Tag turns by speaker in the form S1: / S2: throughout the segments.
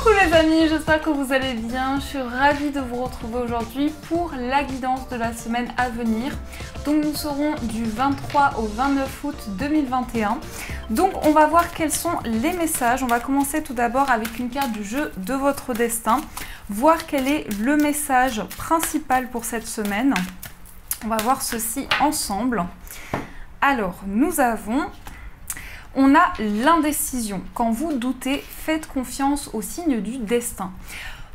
S1: Coucou les amis, j'espère que vous allez bien. Je suis ravie de vous retrouver aujourd'hui pour la guidance de la semaine à venir. Donc nous serons du 23 au 29 août 2021. Donc on va voir quels sont les messages. On va commencer tout d'abord avec une carte du jeu de votre destin. Voir quel est le message principal pour cette semaine. On va voir ceci ensemble. Alors on a l'indécision. Quand vous doutez, faites confiance au signe du destin.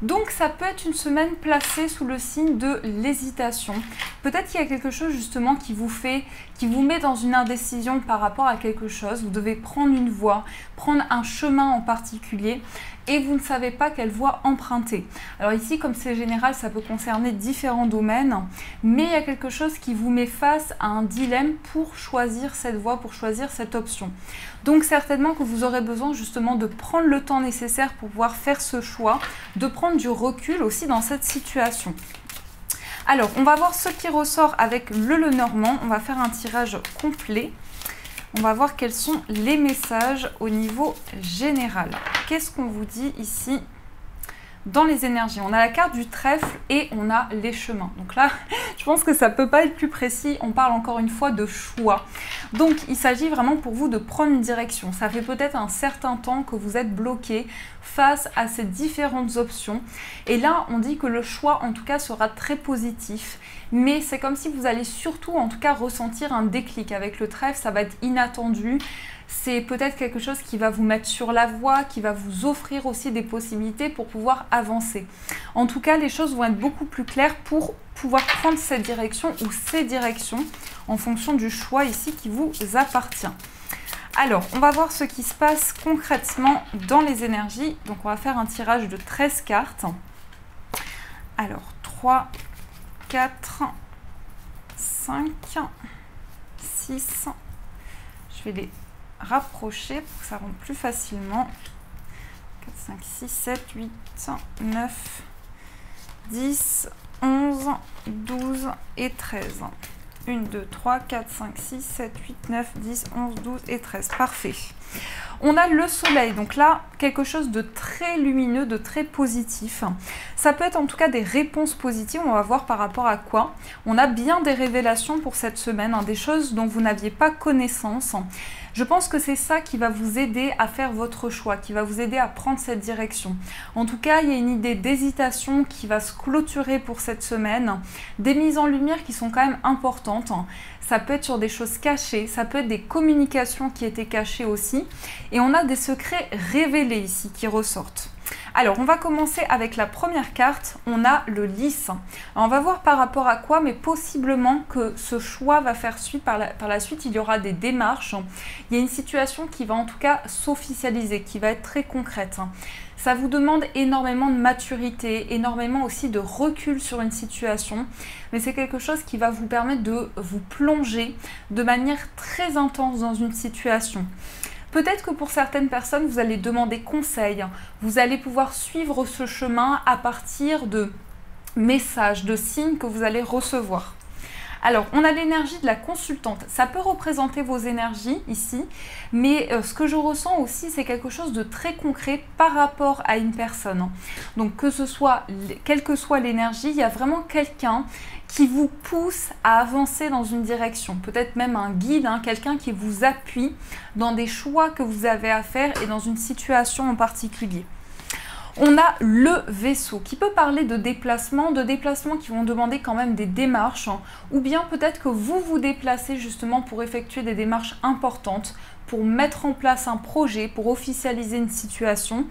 S1: Donc ça peut être une semaine placée sous le signe de l'hésitation. Peut-être qu'il y a quelque chose justement qui vous met dans une indécision par rapport à quelque chose. Vous devez prendre une voie, prendre un chemin en particulier et vous ne savez pas quelle voie emprunter. Alors ici, comme c'est général, ça peut concerner différents domaines, mais il y a quelque chose qui vous met face à un dilemme pour choisir cette voie, pour choisir cette option. Donc certainement que vous aurez besoin justement de prendre le temps nécessaire pour pouvoir faire ce choix, de prendre du recul aussi dans cette situation. Alors, on va voir ce qui ressort avec le Lenormand. On va faire un tirage complet. On va voir quels sont les messages au niveau général. Qu'est-ce qu'on vous dit ici dans les énergies? On a la carte du trèfle et on a les chemins. Donc là, je pense que ça ne peut pas être plus précis. On parle encore une fois de choix. Donc, il s'agit vraiment pour vous de prendre une direction. Ça fait peut-être un certain temps que vous êtes bloqué face à ces différentes options. Et là, on dit que le choix, en tout cas, sera très positif. Mais c'est comme si vous allez surtout, en tout cas, ressentir un déclic. Avec le trèfle, ça va être inattendu. C'est peut-être quelque chose qui va vous mettre sur la voie, qui va vous offrir aussi des possibilités pour pouvoir avancer. En tout cas, les choses vont être beaucoup plus claires pour pouvoir prendre cette direction ou ces directions en fonction du choix ici qui vous appartient. Alors, on va voir ce qui se passe concrètement dans les énergies. Donc, on va faire un tirage de 13 cartes. Alors, 3, 4, 5, 6. Je vais les rapprocher pour que ça rentre plus facilement. 4, 5, 6, 7, 8, 9, 10, 11, 12 et 13. 1, 2, 3, 4, 5, 6, 7, 8, 9, 10, 11, 12 et 13. Parfait. On a le soleil, donc là, quelque chose de très lumineux, de très positif. Ça peut être en tout cas des réponses positives, on va voir par rapport à quoi. On a bien des révélations pour cette semaine, des choses dont vous n'aviez pas connaissance. Je pense que c'est ça qui va vous aider à faire votre choix, qui va vous aider à prendre cette direction. En tout cas, il y a une idée d'hésitation qui va se clôturer pour cette semaine. Des mises en lumière qui sont quand même importantes. Ça peut être sur des choses cachées, ça peut être des communications qui étaient cachées aussi. Et on a des secrets révélés ici qui ressortent. Alors, on va commencer avec la première carte, on a le lys. Alors, on va voir par rapport à quoi, mais possiblement que ce choix va faire suite. Par la suite, il y aura des démarches. Il y a une situation qui va en tout cas s'officialiser, qui va être très concrète. Ça vous demande énormément de maturité, énormément aussi de recul sur une situation, mais c'est quelque chose qui va vous permettre de vous plonger de manière très intense dans une situation. Peut-être que pour certaines personnes, vous allez demander conseil, vous allez pouvoir suivre ce chemin à partir de messages, de signes que vous allez recevoir. Alors, on a l'énergie de la consultante. Ça peut représenter vos énergies ici, mais ce que je ressens aussi, c'est quelque chose de très concret par rapport à une personne. Donc, quelle que soit l'énergie, il y a vraiment quelqu'un qui vous pousse à avancer dans une direction. Peut-être même un guide, quelqu'un qui vous appuie dans des choix que vous avez à faire et dans une situation en particulier. On a le vaisseau qui peut parler de déplacements qui vont demander quand même des démarches, ou bien peut-être que vous vous déplacez justement pour effectuer des démarches importantes, pour mettre en place un projet, pour officialiser une situation.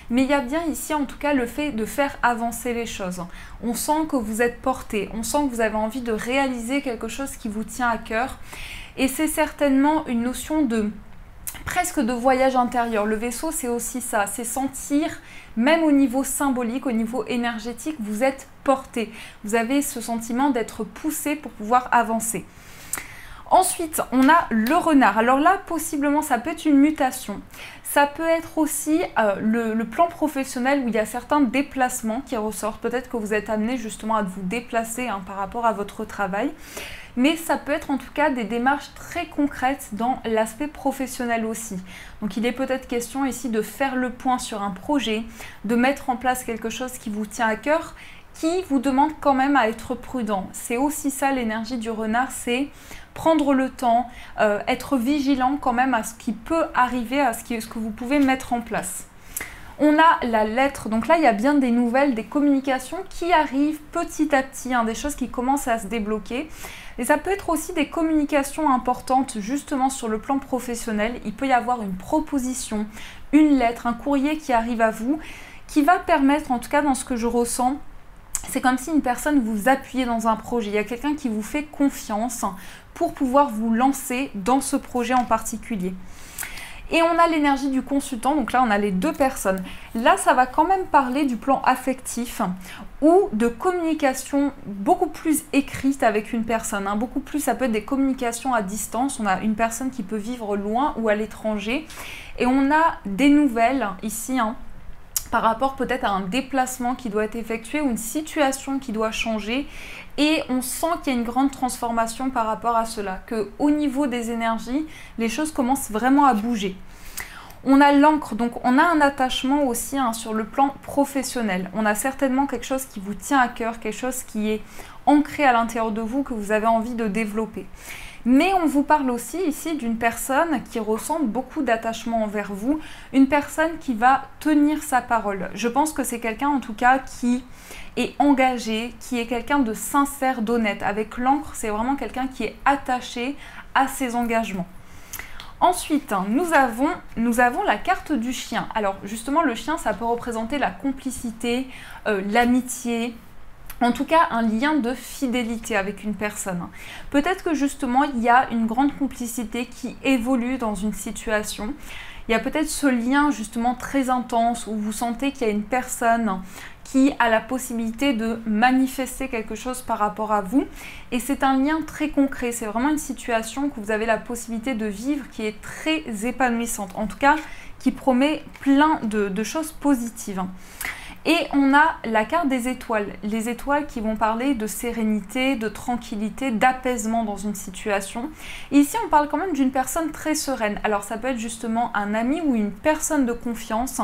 S1: Mais il y a bien ici en tout cas le fait de faire avancer les choses. On sent que vous êtes porté, on sent que vous avez envie de réaliser quelque chose qui vous tient à cœur. Et c'est certainement une notion presque de voyage intérieur. Le vaisseau, c'est aussi ça, c'est sentir, même au niveau symbolique, au niveau énergétique, vous êtes porté. Vous avez ce sentiment d'être poussé pour pouvoir avancer. Ensuite, on a le renard. Alors là, possiblement, ça peut être une mutation. Ça peut être aussi le plan professionnel où il y a certains déplacements qui ressortent. Peut-être que vous êtes amené justement à vous déplacer par rapport à votre travail. Mais ça peut être en tout cas des démarches très concrètes dans l'aspect professionnel aussi. Donc il est peut-être question ici de faire le point sur un projet, de mettre en place quelque chose qui vous tient à cœur, qui vous demande quand même à être prudent. C'est aussi ça l'énergie du renard, c'est prendre le temps, être vigilant quand même à ce qui peut arriver, à ce que vous pouvez mettre en place. On a la lettre, donc là il y a bien des nouvelles, des communications qui arrivent petit à petit, des choses qui commencent à se débloquer. Et ça peut être aussi des communications importantes justement sur le plan professionnel. Il peut y avoir une proposition, une lettre, un courrier qui arrive à vous, qui va permettre, en tout cas dans ce que je ressens, c'est comme si une personne vous appuyait dans un projet. Il y a quelqu'un qui vous fait confiance pour pouvoir vous lancer dans ce projet en particulier. Et on a l'énergie du consultant, donc là on a les deux personnes. Là ça va quand même parler du plan affectif ou de communication beaucoup plus écrite avec une personne. Beaucoup plus, ça peut être des communications à distance. On a une personne qui peut vivre loin ou à l'étranger. Et on a des nouvelles ici, par rapport peut-être à un déplacement qui doit être effectué ou une situation qui doit changer. Et on sent qu'il y a une grande transformation par rapport à cela, qu'au niveau des énergies, les choses commencent vraiment à bouger. On a l'encre, donc on a un attachement aussi sur le plan professionnel. On a certainement quelque chose qui vous tient à cœur, quelque chose qui est ancré à l'intérieur de vous, que vous avez envie de développer. Mais on vous parle aussi ici d'une personne qui ressent beaucoup d'attachement envers vous, une personne qui va tenir sa parole. Je pense que c'est quelqu'un en tout cas qui est engagé, qui est quelqu'un de sincère, d'honnête. Avec l'encre, c'est vraiment quelqu'un qui est attaché à ses engagements. Ensuite, nous avons la carte du chien. Alors justement, le chien, ça peut représenter la complicité, l'amitié, en tout cas un lien de fidélité avec une personne. Peut-être que justement, il y a une grande complicité qui évolue dans une situation. Il y a peut-être ce lien justement très intense où vous sentez qu'il y a une personne qui a la possibilité de manifester quelque chose par rapport à vous. Et c'est un lien très concret, c'est vraiment une situation que vous avez la possibilité de vivre qui est très épanouissante, en tout cas qui promet plein de choses positives. Et on a la carte des étoiles, les étoiles qui vont parler de sérénité, de tranquillité, d'apaisement dans une situation. Et ici, on parle quand même d'une personne très sereine. Alors ça peut être justement un ami ou une personne de confiance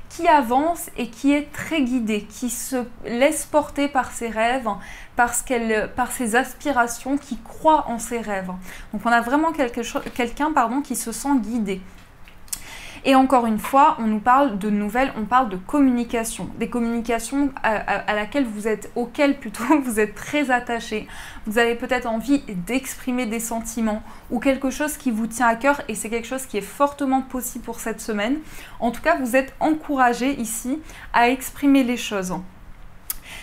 S1: qui avance et qui est très guidée, qui se laisse porter par ses rêves, par ses aspirations, qui croit en ses rêves. Donc on a vraiment quelqu'un qui se sent guidé. Et encore une fois, on nous parle de nouvelles, on parle de communication. Des communications auxquelles vous êtes très attaché. Vous avez peut-être envie d'exprimer des sentiments ou quelque chose qui vous tient à cœur et c'est quelque chose qui est fortement possible pour cette semaine. En tout cas, vous êtes encouragé ici à exprimer les choses.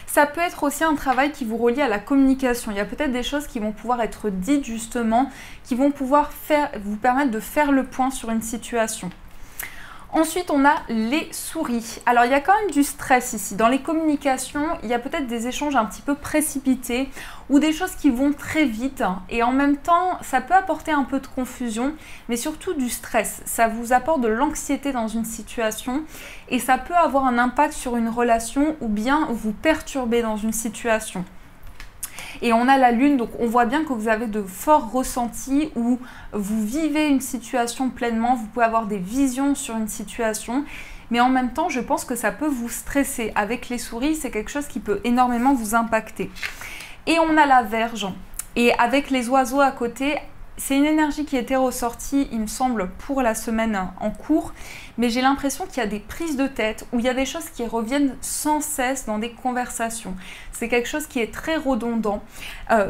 S1: Ça peut être aussi un travail qui vous relie à la communication. Il y a peut-être des choses qui vont pouvoir être dites justement, qui vont pouvoir vous permettre de faire le point sur une situation. Ensuite, on a les souris. Alors, il y a quand même du stress ici. Dans les communications, il y a peut-être des échanges un petit peu précipités ou des choses qui vont très vite. Et en même temps, ça peut apporter un peu de confusion, mais surtout du stress. Ça vous apporte de l'anxiété dans une situation et ça peut avoir un impact sur une relation ou bien vous perturber dans une situation. Et on a la lune, donc on voit bien que vous avez de forts ressentis où vous vivez une situation pleinement, vous pouvez avoir des visions sur une situation, mais en même temps, je pense que ça peut vous stresser. Avec les souris, c'est quelque chose qui peut énormément vous impacter. Et on a la Vierge, et avec les oiseaux à côté, c'est une énergie qui était ressortie, il me semble, pour la semaine en cours, mais j'ai l'impression qu'il y a des prises de tête, où il y a des choses qui reviennent sans cesse dans des conversations. C'est quelque chose qui est très redondant.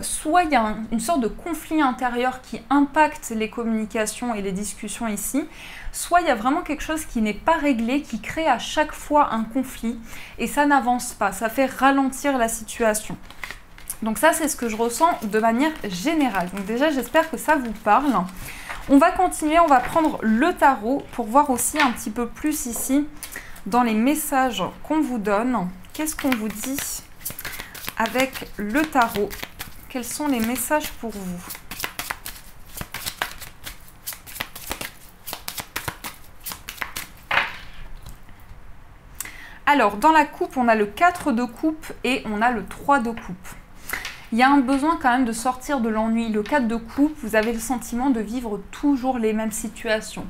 S1: Soit il y a une sorte de conflit intérieur qui impacte les communications et les discussions ici, soit il y a vraiment quelque chose qui n'est pas réglé, qui crée à chaque fois un conflit, et ça n'avance pas, ça fait ralentir la situation. Donc ça, c'est ce que je ressens de manière générale. Donc déjà, j'espère que ça vous parle. On va continuer, on va prendre le tarot pour voir aussi un petit peu plus ici dans les messages qu'on vous donne. Qu'est-ce qu'on vous dit avec le tarot? Quels sont les messages pour vous? Alors, dans la coupe, on a le 4 de coupe et on a le 3 de coupe. Il y a un besoin quand même de sortir de l'ennui. Le 4 de coupe, vous avez le sentiment de vivre toujours les mêmes situations.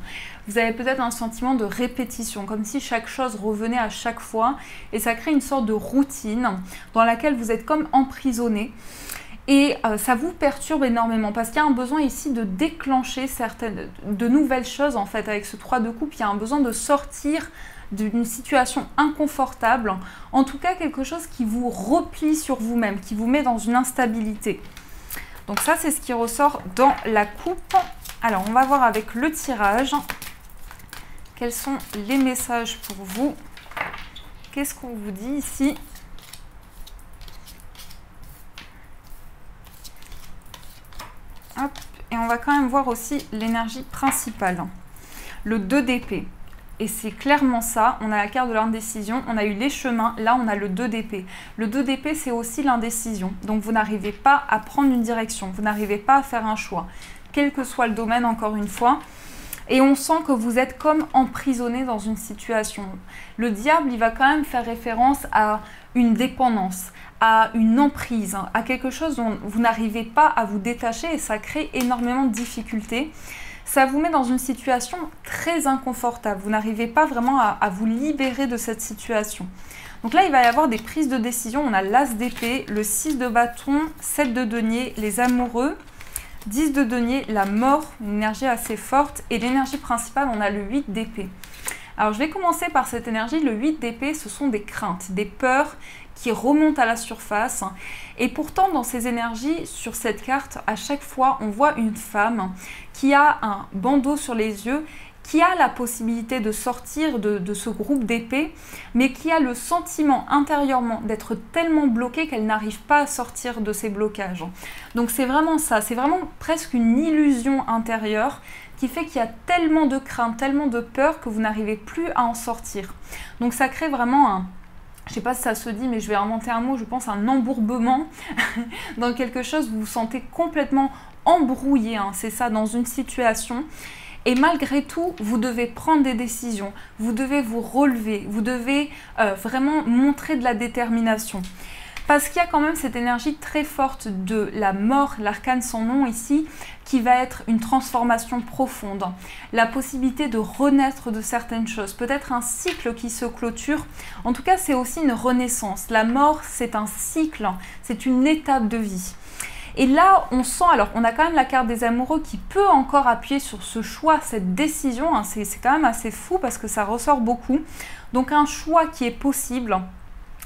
S1: Vous avez peut-être un sentiment de répétition, comme si chaque chose revenait à chaque fois. Et ça crée une sorte de routine dans laquelle vous êtes comme emprisonné. Et ça vous perturbe énormément parce qu'il y a un besoin ici de déclencher de nouvelles choses en fait avec ce 3 de coupe. Il y a un besoin de sortir d'une situation inconfortable, en tout cas quelque chose qui vous replie sur vous-même, qui vous met dans une instabilité. Donc ça, c'est ce qui ressort dans la coupe. Alors, on va voir avec le tirage quels sont les messages pour vous. Qu'est-ce qu'on vous dit ici? Hop. Et on va quand même voir aussi l'énergie principale. Le 2 d'épée. Et c'est clairement ça, on a la carte de l'indécision, on a eu les chemins, là on a le 2 d'épée. Le 2 d'épée, c'est aussi l'indécision. Donc vous n'arrivez pas à prendre une direction, vous n'arrivez pas à faire un choix, quel que soit le domaine, encore une fois. Et on sent que vous êtes comme emprisonné dans une situation. Le diable, il va quand même faire référence à une dépendance, à une emprise, à quelque chose dont vous n'arrivez pas à vous détacher et ça crée énormément de difficultés. Ça vous met dans une situation très inconfortable. Vous n'arrivez pas vraiment à vous libérer de cette situation. Donc là, il va y avoir des prises de décision. On a l'As d'épée, le 6 de bâton, 7 de denier, les amoureux, 10 de denier, la mort, une énergie assez forte. Et l'énergie principale, on a le 8 d'épée. Alors, je vais commencer par cette énergie. Le 8 d'épée, ce sont des craintes, des peurs qui remontent à la surface. Et pourtant, dans ces énergies, sur cette carte, à chaque fois, on voit une femme qui a un bandeau sur les yeux, qui a la possibilité de sortir de ce groupe d'épées, mais qui a le sentiment intérieurement d'être tellement bloquée qu'elle n'arrive pas à sortir de ces blocages. Donc c'est vraiment ça, c'est vraiment presque une illusion intérieure qui fait qu'il y a tellement de crainte, tellement de peur que vous n'arrivez plus à en sortir. Donc ça crée vraiment un... Je ne sais pas si ça se dit, mais je vais inventer un mot, je pense un embourbement dans quelque chose, vous vous sentez complètement embrouillé, hein, c'est ça, dans une situation. Et malgré tout, vous devez prendre des décisions, vous devez vous relever, vous devez vraiment montrer de la détermination. Parce qu'il y a quand même cette énergie très forte de la mort, l'arcane sans nom ici, qui va être une transformation profonde. La possibilité de renaître de certaines choses, peut-être un cycle qui se clôture. En tout cas, c'est aussi une renaissance. La mort, c'est un cycle, c'est une étape de vie. Et là, on sent, alors on a quand même la carte des amoureux qui peut encore appuyer sur ce choix, cette décision. Hein, c'est quand même assez fou parce que ça ressort beaucoup. Donc un choix qui est possible.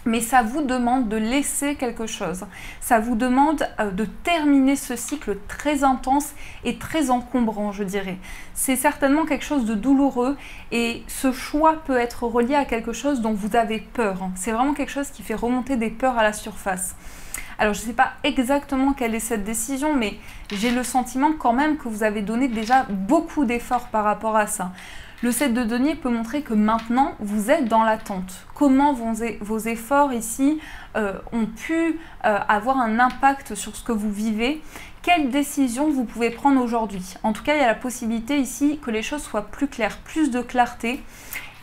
S1: Mais ça vous demande de laisser quelque chose. Ça vous demande de terminer ce cycle très intense et très encombrant, je dirais. C'est certainement quelque chose de douloureux et ce choix peut être relié à quelque chose dont vous avez peur. C'est vraiment quelque chose qui fait remonter des peurs à la surface. Alors, je ne sais pas exactement quelle est cette décision, mais j'ai le sentiment quand même que vous avez donné déjà beaucoup d'efforts par rapport à ça. Le 7 de denier peut montrer que maintenant, vous êtes dans l'attente. Comment vos efforts ici ont pu avoir un impact sur ce que vous vivez? Quelles décisions vous pouvez prendre aujourd'hui? En tout cas, il y a la possibilité ici que les choses soient plus claires, plus de clarté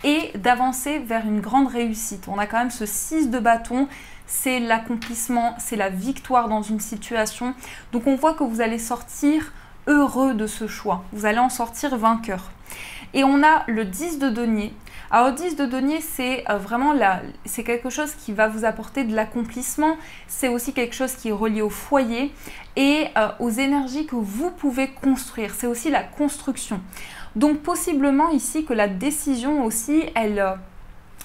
S1: et d'avancer vers une grande réussite. On a quand même ce 6 de bâton, c'est l'accomplissement, c'est la victoire dans une situation. Donc on voit que vous allez sortir heureux de ce choix. Vous allez en sortir vainqueur. Et on a le 10 de denier. Alors le 10 de denier, c'est vraiment c'est quelque chose qui va vous apporter de l'accomplissement. C'est aussi quelque chose qui est relié au foyer et aux énergies que vous pouvez construire. C'est aussi la construction. Donc possiblement ici que la décision aussi, elle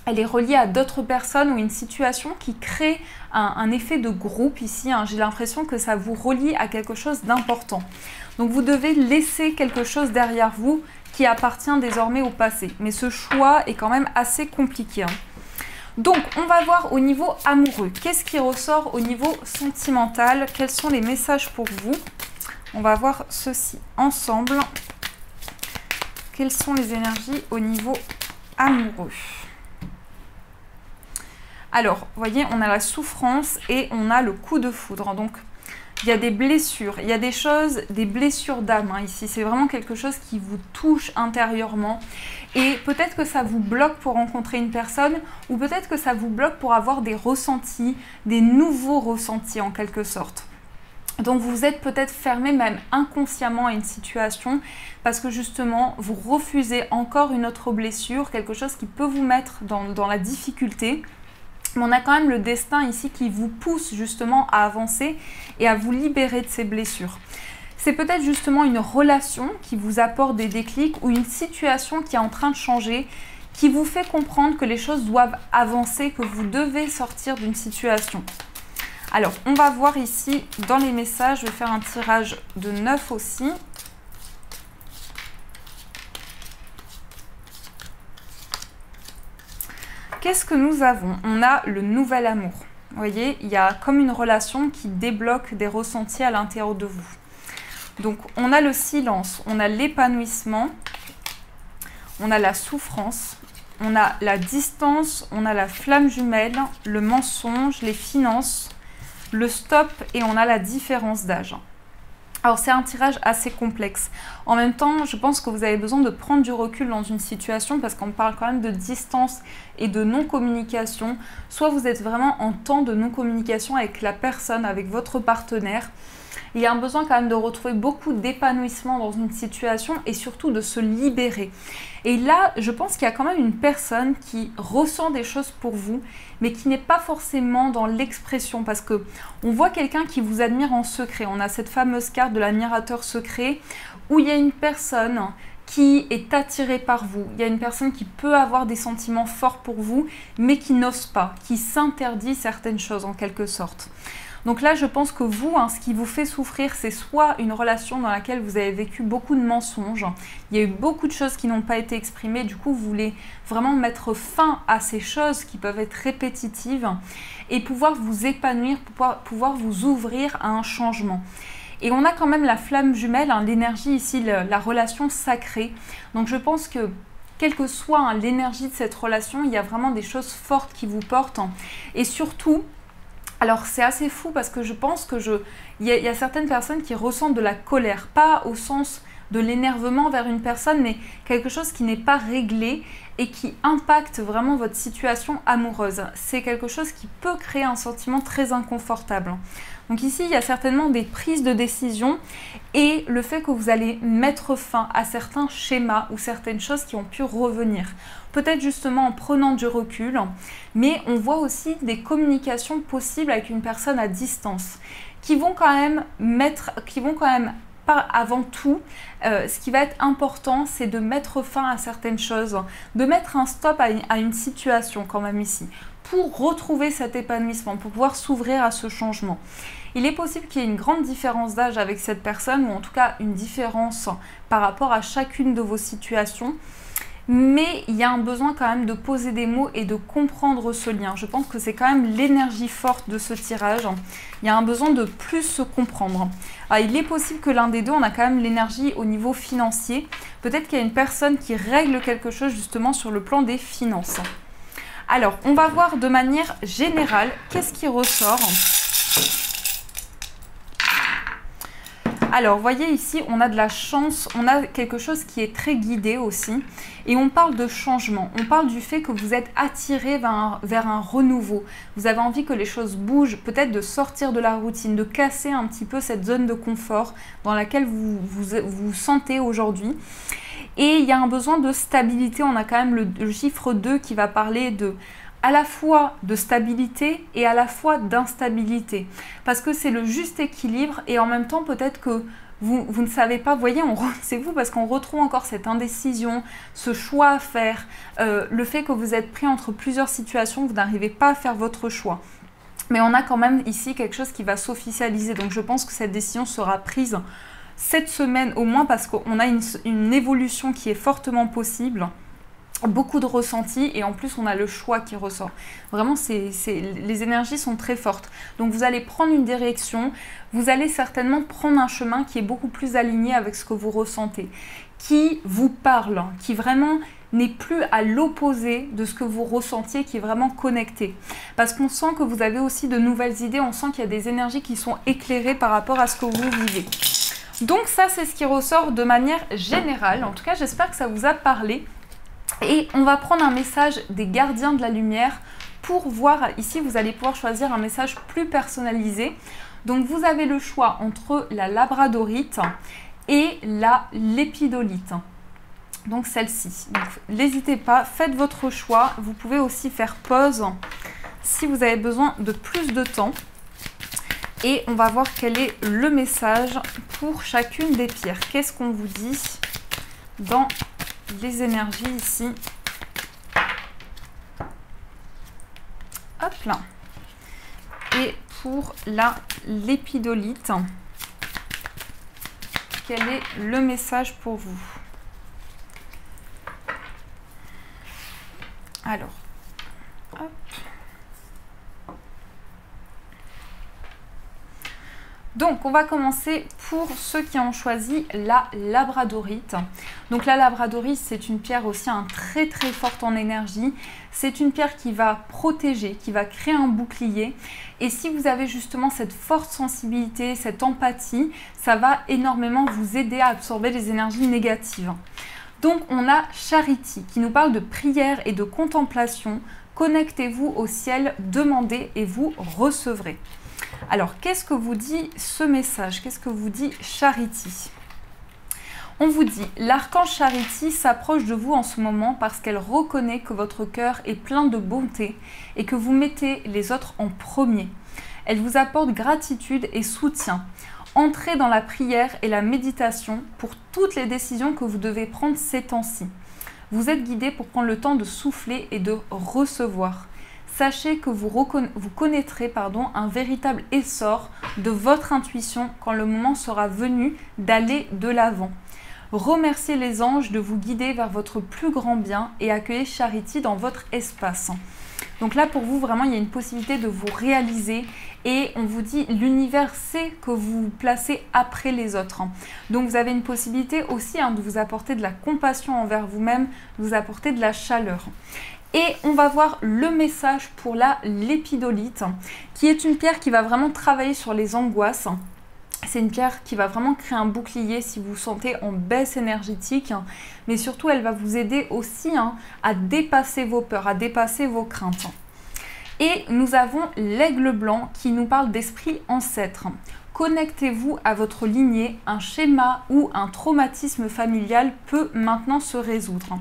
S1: est reliée à d'autres personnes ou une situation qui crée un effet de groupe ici. Hein. J'ai l'impression que ça vous relie à quelque chose d'important. Donc vous devez laisser quelque chose derrière vous qui appartient désormais au passé. Mais ce choix est quand même assez compliqué. Hein. Donc, on va voir au niveau amoureux. Qu'est-ce qui ressort au niveau sentimental? Quels sont les messages pour vous? On va voir ceci ensemble. Quelles sont les énergies au niveau amoureux? Alors, vous voyez, on a la souffrance et on a le coup de foudre. Donc, il y a des blessures, il y a des choses, des blessures d'âme ici. C'est vraiment quelque chose qui vous touche intérieurement. Et peut-être que ça vous bloque pour rencontrer une personne ou peut-être que ça vous bloque pour avoir des ressentis, des nouveaux ressentis en quelque sorte. Donc vous êtes peut-être fermé même inconsciemment à une situation parce que justement vous refusez encore une autre blessure, quelque chose qui peut vous mettre dans la difficulté. Mais on a quand même le destin ici qui vous pousse justement à avancer et à vous libérer de ces blessures. C'est peut-être justement une relation qui vous apporte des déclics ou une situation qui est en train de changer, qui vous fait comprendre que les choses doivent avancer, que vous devez sortir d'une situation. Alors, on va voir ici dans les messages, je vais faire un tirage de 9 aussi. Qu'est-ce que nous avons? On a le nouvel amour. Vous voyez, il y a comme une relation qui débloque des ressentis à l'intérieur de vous. Donc, on a le silence, on a l'épanouissement, on a la souffrance, on a la distance, on a la flamme jumelle, le mensonge, les finances, le stop et on a la différence d'âge. Alors c'est un tirage assez complexe. En même temps, je pense que vous avez besoin de prendre du recul dans une situation parce qu'on parle quand même de distance et de non-communication. Soit vous êtes vraiment en temps de non-communication avec la personne, avec votre partenaire. Il y a un besoin quand même de retrouver beaucoup d'épanouissement dans une situation et surtout de se libérer. Et là, je pense qu'il y a quand même une personne qui ressent des choses pour vous, mais qui n'est pas forcément dans l'expression parce que on voit quelqu'un qui vous admire en secret. On a cette fameuse carte de l'admirateur secret où il y a une personne qui est attirée par vous. Il y a une personne qui peut avoir des sentiments forts pour vous, mais qui n'ose pas, qui s'interdit certaines choses en quelque sorte. Donc là, je pense que vous, ce qui vous fait souffrir, c'est soit une relation dans laquelle vous avez vécu beaucoup de mensonges, il y a eu beaucoup de choses qui n'ont pas été exprimées, du coup, vous voulez vraiment mettre fin à ces choses qui peuvent être répétitives et pouvoir vous épanouir, pouvoir vous ouvrir à un changement. Et on a quand même la flamme jumelle, l'énergie ici, la relation sacrée. Donc je pense que quelle que soit l'énergie de cette relation, il y a vraiment des choses fortes qui vous portent. Et surtout, alors c'est assez fou parce que je pense que il y a certaines personnes qui ressentent de la colère, pas au sens de l'énervement vers une personne, mais quelque chose qui n'est pas réglé et qui impacte vraiment votre situation amoureuse. C'est quelque chose qui peut créer un sentiment très inconfortable. Donc ici, il y a certainement des prises de décision et le fait que vous allez mettre fin à certains schémas ou certaines choses qui ont pu revenir. Peut-être justement en prenant du recul, mais on voit aussi des communications possibles avec une personne à distance qui vont quand même avant tout, ce qui va être important, c'est de mettre fin à certaines choses, de mettre un stop à une situation quand même ici, pour retrouver cet épanouissement, pour pouvoir s'ouvrir à ce changement. Il est possible qu'il y ait une grande différence d'âge avec cette personne, ou en tout cas une différence par rapport à chacune de vos situations. Mais il y a un besoin quand même de poser des mots et de comprendre ce lien. Je pense que c'est quand même l'énergie forte de ce tirage. Il y a un besoin de plus se comprendre. Alors, il est possible que l'un des deux, on a quand même l'énergie au niveau financier. Peut-être qu'il y a une personne qui règle quelque chose justement sur le plan des finances. Alors, on va voir de manière générale qu'est-ce qui ressort. Alors, vous voyez ici, on a de la chance, on a quelque chose qui est très guidé aussi. Et on parle de changement, on parle du fait que vous êtes attiré vers un renouveau. Vous avez envie que les choses bougent, peut-être de sortir de la routine, de casser un petit peu cette zone de confort dans laquelle vous sentez aujourd'hui. Et il y a un besoin de stabilité, on a quand même le chiffre 2 qui va parler à la fois de stabilité et à la fois d'instabilité. Parce que c'est le juste équilibre et en même temps peut-être que vous ne savez pas, vous voyez, c'est vous parce qu'on retrouve encore cette indécision, ce choix à faire, le fait que vous êtes pris entre plusieurs situations, vous n'arrivez pas à faire votre choix. Mais on a quand même ici quelque chose qui va s'officialiser. Donc je pense que cette décision sera prise cette semaine au moins parce qu'on a une évolution qui est fortement possible. Beaucoup de ressentis et en plus on a le choix qui ressort. Vraiment les énergies sont très fortes. Donc vous allez prendre une direction, vous allez certainement prendre un chemin qui est beaucoup plus aligné avec ce que vous ressentez, qui vous parle, qui vraiment n'est plus à l'opposé de ce que vous ressentiez, qui est vraiment connecté. Parce qu'on sent que vous avez aussi de nouvelles idées, on sent qu'il y a des énergies qui sont éclairées par rapport à ce que vous vivez. Donc ça, c'est ce qui ressort de manière générale. En tout cas, j'espère que ça vous a parlé. Et on va prendre un message des gardiens de la lumière pour voir. Ici, vous allez pouvoir choisir un message plus personnalisé. Donc, vous avez le choix entre la labradorite et la lépidolite. Donc, celle-ci. Donc, n'hésitez pas, faites votre choix. Vous pouvez aussi faire pause si vous avez besoin de plus de temps. Et on va voir quel est le message pour chacune des pierres. Qu'est-ce qu'on vous dit dans les énergies ici? Hop là. Et pour la lépidolite, quel est le message pour vous? Alors, hop. Donc, on va commencer pour ceux qui ont choisi la labradorite. Donc, la labradorite, c'est une pierre aussi très forte en énergie. C'est une pierre qui va protéger, qui va créer un bouclier. Et si vous avez justement cette forte sensibilité, cette empathie, ça va énormément vous aider à absorber les énergies négatives. Donc, on a Charity qui nous parle de prière et de contemplation. Connectez-vous au ciel, demandez et vous recevrez. Alors, qu'est-ce que vous dit ce message? Qu'est-ce que vous dit Charity? On vous dit, l'archange Charity s'approche de vous en ce moment parce qu'elle reconnaît que votre cœur est plein de bonté et que vous mettez les autres en premier. Elle vous apporte gratitude et soutien. Entrez dans la prière et la méditation pour toutes les décisions que vous devez prendre ces temps-ci. Vous êtes guidé pour prendre le temps de souffler et de recevoir. Sachez que vous connaîtrez un véritable essor de votre intuition quand le moment sera venu d'aller de l'avant. Remerciez les anges de vous guider vers votre plus grand bien et accueillez Charity dans votre espace. Donc là, pour vous, vraiment, il y a une possibilité de vous réaliser et on vous dit, l'univers sait que vous vous placez après les autres. Donc, vous avez une possibilité aussi de vous apporter de la compassion envers vous-même, de vous apporter de la chaleur. Et on va voir le message pour la lépidolite, qui est une pierre qui va vraiment travailler sur les angoisses. C'est une pierre qui va vraiment créer un bouclier si vous vous sentez en baisse énergétique, mais surtout elle va vous aider aussi à dépasser vos peurs, à dépasser vos craintes. Et nous avons l'aigle blanc qui nous parle d'esprit ancêtre. Connectez-vous à votre lignée, un schéma ou un traumatisme familial peut maintenant se résoudre.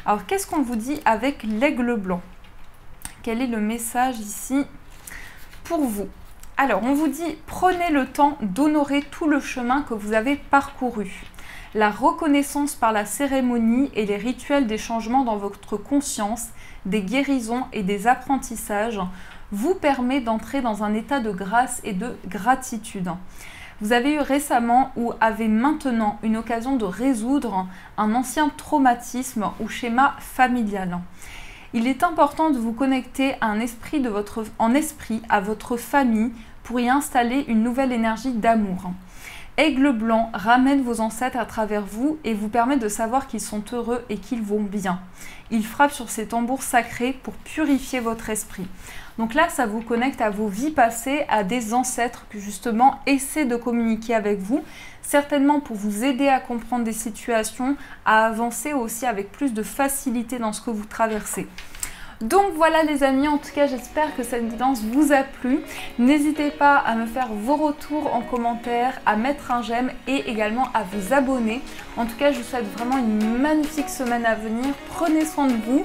S1: Alors, qu'est-ce qu'on vous dit avec l'aigle blanc? Quel est le message ici pour vous? Alors, on vous dit, prenez le temps d'honorer tout le chemin que vous avez parcouru. La reconnaissance par la cérémonie et les rituels des changements dans votre conscience, des guérisons et des apprentissages vous permet d'entrer dans un état de grâce et de gratitude. Vous avez eu récemment ou avez maintenant une occasion de résoudre un ancien traumatisme ou schéma familial. Il est important de vous connecter en esprit à votre famille pour y installer une nouvelle énergie d'amour. Aigle blanc ramène vos ancêtres à travers vous et vous permet de savoir qu'ils sont heureux et qu'ils vont bien. Il frappe sur ces tambours sacrés pour purifier votre esprit. Donc là, ça vous connecte à vos vies passées, à des ancêtres qui justement essaient de communiquer avec vous, certainement pour vous aider à comprendre des situations, à avancer aussi avec plus de facilité dans ce que vous traversez. Donc voilà les amis, en tout cas j'espère que cette guidance vous a plu. N'hésitez pas à me faire vos retours en commentaire, à mettre un j'aime et également à vous abonner. En tout cas je vous souhaite vraiment une magnifique semaine à venir. Prenez soin de vous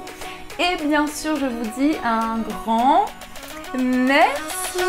S1: et bien sûr je vous dis un grand merci.